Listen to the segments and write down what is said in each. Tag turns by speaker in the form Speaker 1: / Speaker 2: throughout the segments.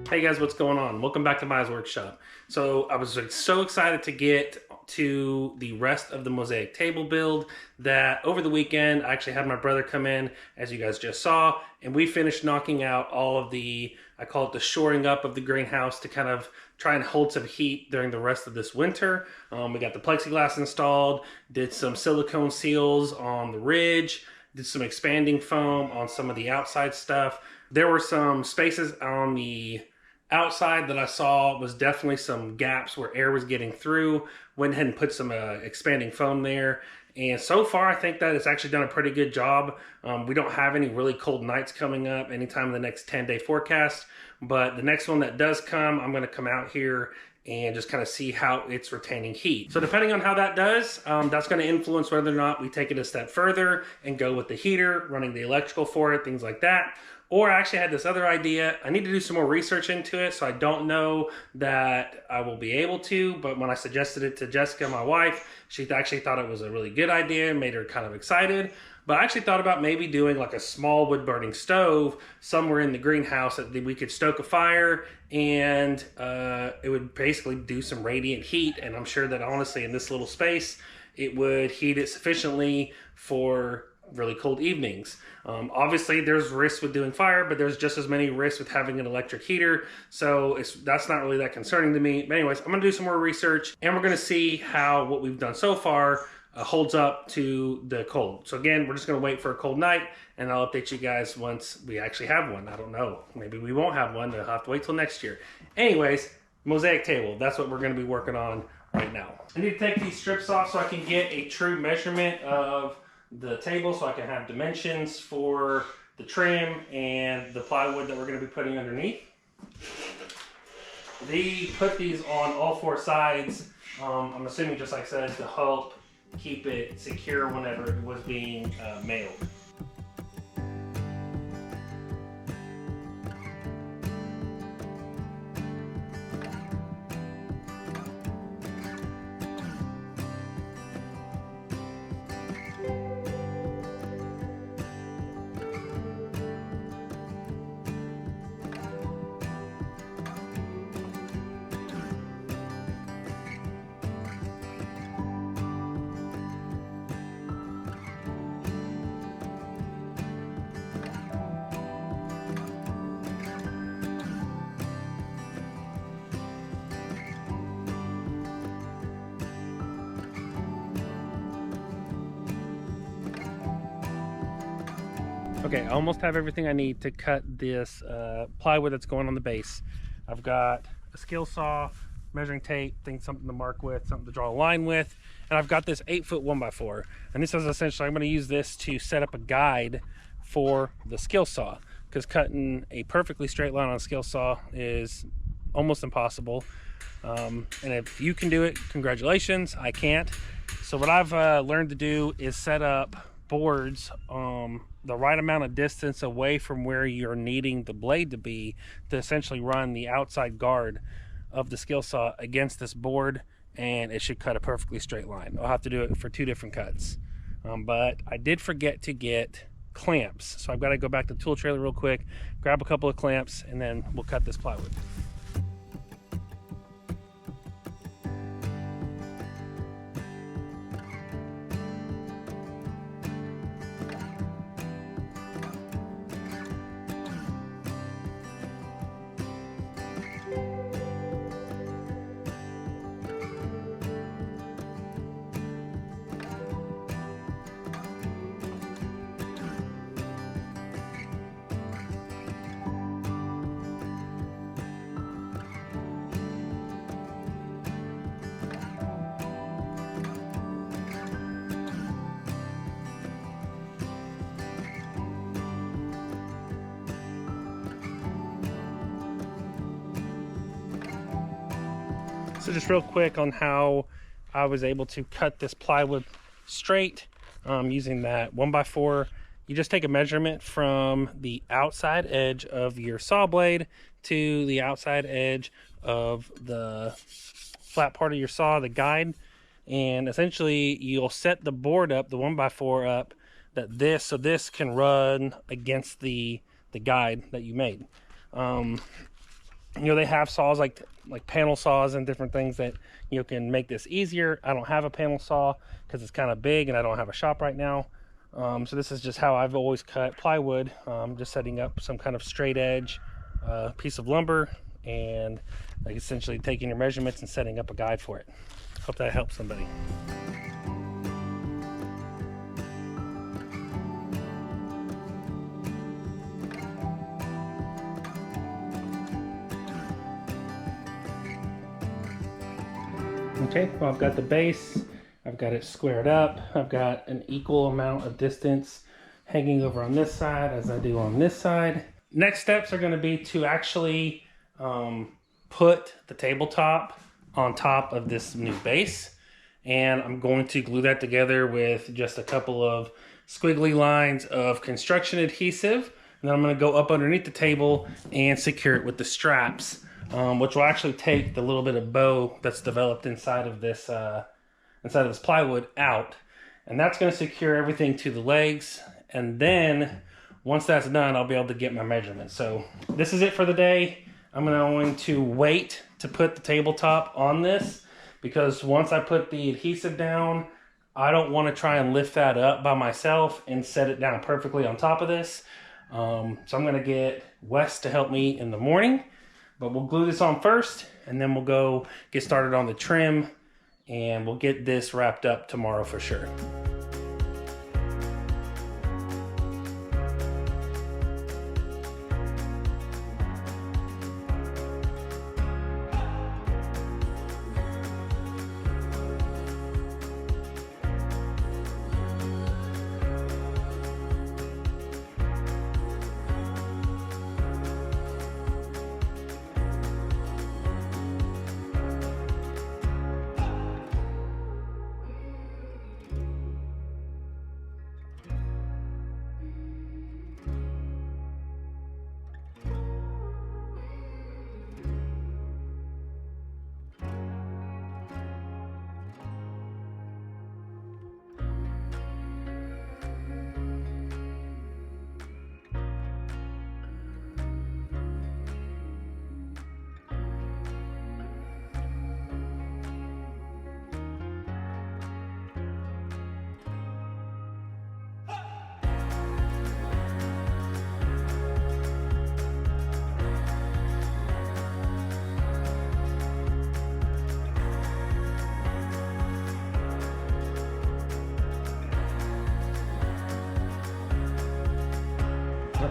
Speaker 1: Hey guys, what's going on? Welcome back to Miah's Workshop. So I was so excited to get to the rest of the Mosaic table build that over the weekend I actually had my brother come in, as you guys just saw, and we finished knocking out all of the, I call it the shoring up of the greenhouse to kind of try and hold some heat during the rest of this winter. We got the plexiglass installed, did some silicone seals on the ridge, did some expanding foam on some of the outside stuff. There were some spaces on the outside that I saw was definitely some gaps where air was getting through. Went ahead and put some expanding foam there. And so far, I think that it's actually done a pretty good job. We don't have any really cold nights coming up anytime in the next 10-day forecast. But the next one that does come, I'm going to come out here and just kind of see how it's retaining heat. So depending on how that does, that's going to influence whether or not we take it a step further and go with the heater, running the electrical for it, things like that. Or I actually had this other idea. I need to do some more research into it, so I don't know that I will be able to, but when I suggested it to Jessica, my wife, she actually thought it was a really good idea and made her kind of excited. But I actually thought about maybe doing like a small wood burning stove somewhere in the greenhouse that we could stoke a fire and it would basically do some radiant heat. And I'm sure that honestly in this little space, it would heat it sufficiently for really cold evenings. Obviously there's risks with doing fire, but there's just as many risks with having an electric heater. So that's not really that concerning to me. But anyways, I'm gonna do some more research and we're gonna see how what we've done so far holds up to the cold. So again, we're just gonna wait for a cold night and I'll update you guys once we actually have one. I don't know, maybe we won't have one. We'll have to wait till next year. Anyways, Mosaic table, that's what we're gonna be working on right now. I need to take these strips off so I can get a true measurement of the table so I can have dimensions for the trim and the plywood that we're going to be putting underneath. They put these on all four sides, I'm assuming just like I said, to help keep it secure whenever it was being mailed. Okay, I almost have everything I need to cut this plywood that's going on the base. I've got a skill saw, measuring tape, something to mark with, something to draw a line with, and I've got this 8-foot 1x4. And this is essentially, I'm going to use this to set up a guide for the skill saw, because cutting a perfectly straight line on a skill saw is almost impossible. And if you can do it, congratulations. I can't. So what I've learned to do is set up boards the right amount of distance away from where you're needing the blade to be to essentially run the outside guard of the skill saw against this board, and it should cut a perfectly straight line. I'll have to do it for 2 different cuts, but I did forget to get clamps, so I've got to go back to the tool trailer real quick, grab a couple of clamps, and then we'll cut this plywood. So just real quick on how I was able to cut this plywood straight using that 1x4. You just take a measurement from the outside edge of your saw blade to the outside edge of the flat part of your saw, the guide, and essentially you'll set the board up, the 1x4 up, that this can run against the guide that you made. You know, they have saws like panel saws and different things that, you know, can make this easier. I don't have a panel saw because it's kind of big and I don't have a shop right now. So this is just how I've always cut plywood, just setting up some kind of straight edge piece of lumber, and like essentially taking your measurements and setting up a guide for it. Hope that helps somebody. Okay, well, I've got the base, I've got it squared up, I've got an equal amount of distance hanging over on this side as I do on this side. Next steps are going to be to actually put the tabletop on top of this new base, and I'm going to glue that together with just a couple of squiggly lines of construction adhesive, and then I'm going to go up underneath the table and secure it with the straps. Which will actually take the little bit of bow that's developed inside of this plywood out, and that's going to secure everything to the legs. And then once that's done, I'll be able to get my measurements. So this is it for the day. I'm going to wait to put the tabletop on this, because once I put the adhesive down, I don't want to try and lift that up by myself and set it down perfectly on top of this. So I'm going to get Wes to help me in the morning. But we'll glue this on first, and then we'll go get started on the trim, and we'll get this wrapped up tomorrow for sure.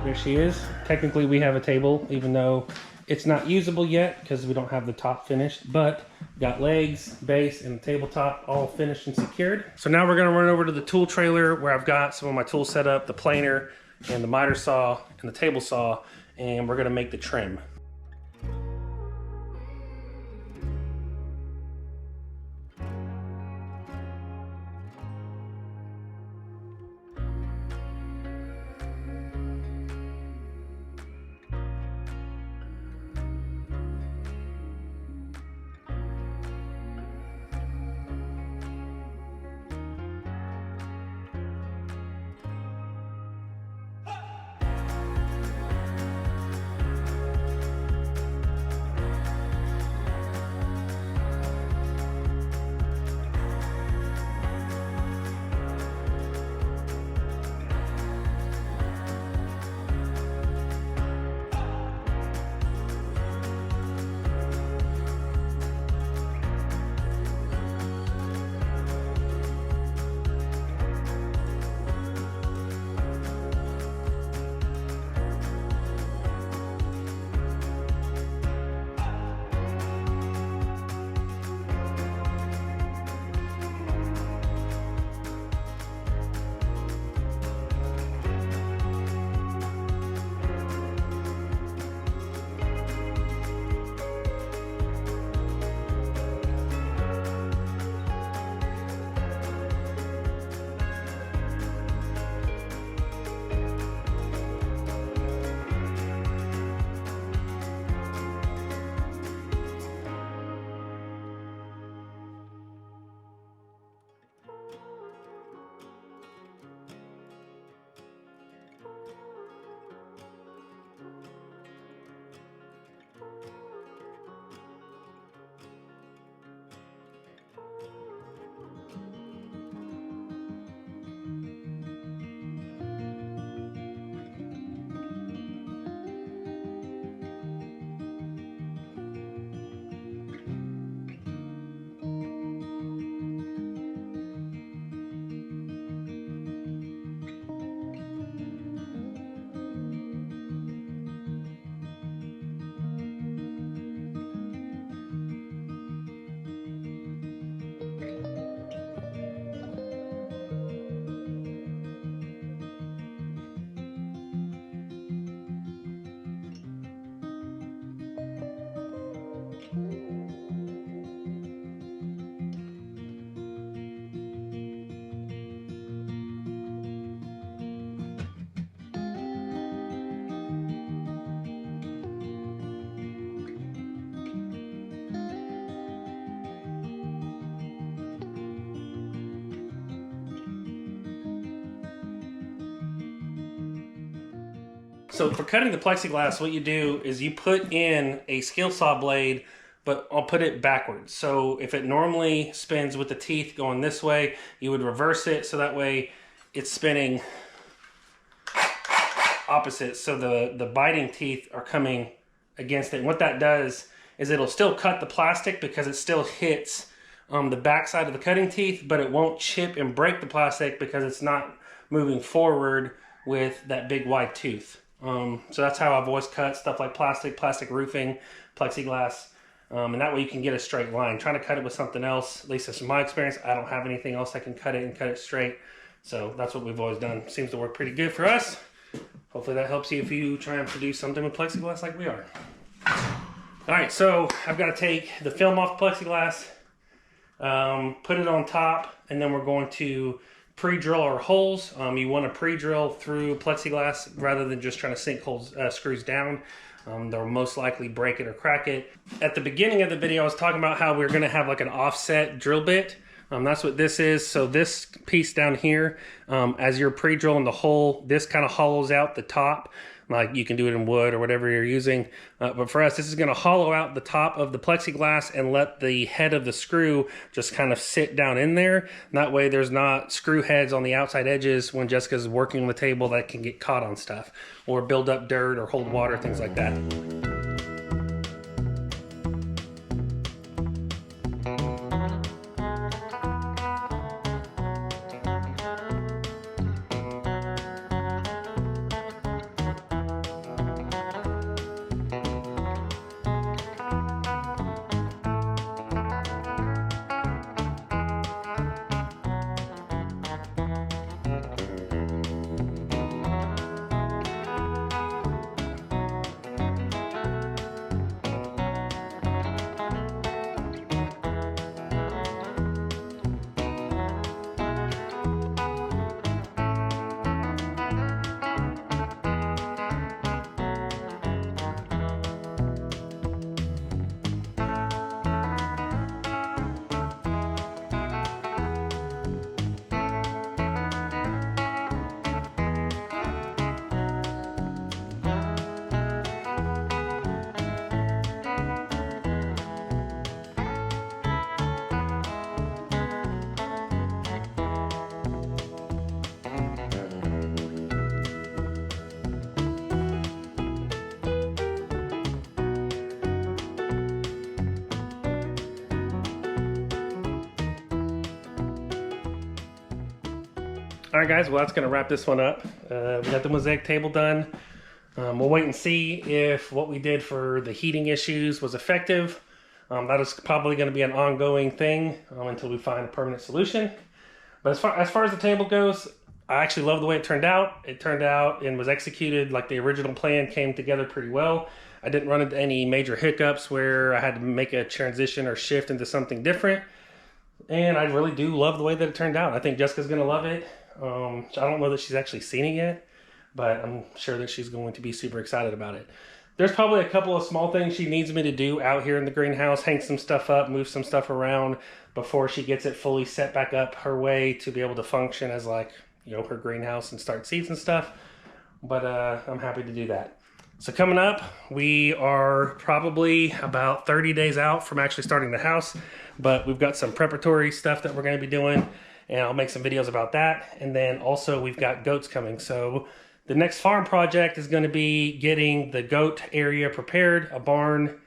Speaker 1: There she is. Technically we have a table, even though it's not usable yet because we don't have the top finished, but got legs, base, and the tabletop all finished and secured. So now we're gonna run over to the tool trailer where I've got some of my tools set up, the planer and the miter saw and the table saw, and we're gonna make the trim. So for cutting the plexiglass, what you do is you put in a skill saw blade, but I'll put it backwards. So if it normally spins with the teeth going this way, you would reverse it so that way it's spinning opposite. So the biting teeth are coming against it. And what that does is it'll still cut the plastic because it still hits the backside of the cutting teeth, but it won't chip and break the plastic because it's not moving forward with that big wide tooth. So that's how I've always cut stuff like plastic roofing, plexiglass, and that way you can get a straight line. Trying to cut it with something else, at least that's my experience, I don't have anything else I can cut it and cut it straight. So that's what we've always done. Seems to work pretty good for us. Hopefully that helps you if you try and produce something with plexiglass like we are. All right, so I've got to take the film off plexiglass, put it on top, and then we're going to pre-drill our holes. You want to pre-drill through plexiglass rather than just trying to sink holes, screws down. They'll most likely break it or crack it. At the beginning of the video, I was talking about how we're going to have like an offset drill bit. That's what this is. So this piece down here, as you're pre-drilling the hole, this kind of hollows out the top. Like you can do it in wood or whatever you're using. But for us, this is going to hollow out the top of the plexiglass and let the head of the screw just kind of sit down in there. And that way there's not screw heads on the outside edges when Jessica's working on the table that can get caught on stuff or build up dirt or hold water, things like that. All right, guys, well, that's going to wrap this one up. We got the Mosaic table done. We'll wait and see if what we did for the heating issues was effective. That is probably going to be an ongoing thing until we find a permanent solution. But as far as the table goes, I actually love the way it turned out. It turned out and was executed like the original plan, came together pretty well. I didn't run into any major hiccups where I had to make a transition or shift into something different. And I really do love the way that it turned out. I think Jessica's going to love it. I don't know that she's actually seen it yet, but I'm sure that she's going to be super excited about it. There's probably a couple of small things she needs me to do out here in the greenhouse, hang some stuff up, move some stuff around before she gets it fully set back up her way to be able to function as like, you know, her greenhouse and start seeds and stuff. But I'm happy to do that. So coming up, we are probably about 30 days out from actually starting the house, but we've got some preparatory stuff that we're going to be doing, and I'll make some videos about that. And then also we've got goats coming. So the next farm project is going to be getting the goat area prepared, a barn,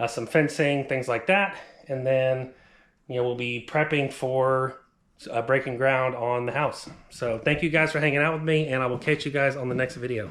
Speaker 1: some fencing, things like that. And then, you know, we'll be prepping for breaking ground on the house. So thank you guys for hanging out with me, and I will catch you guys on the next video.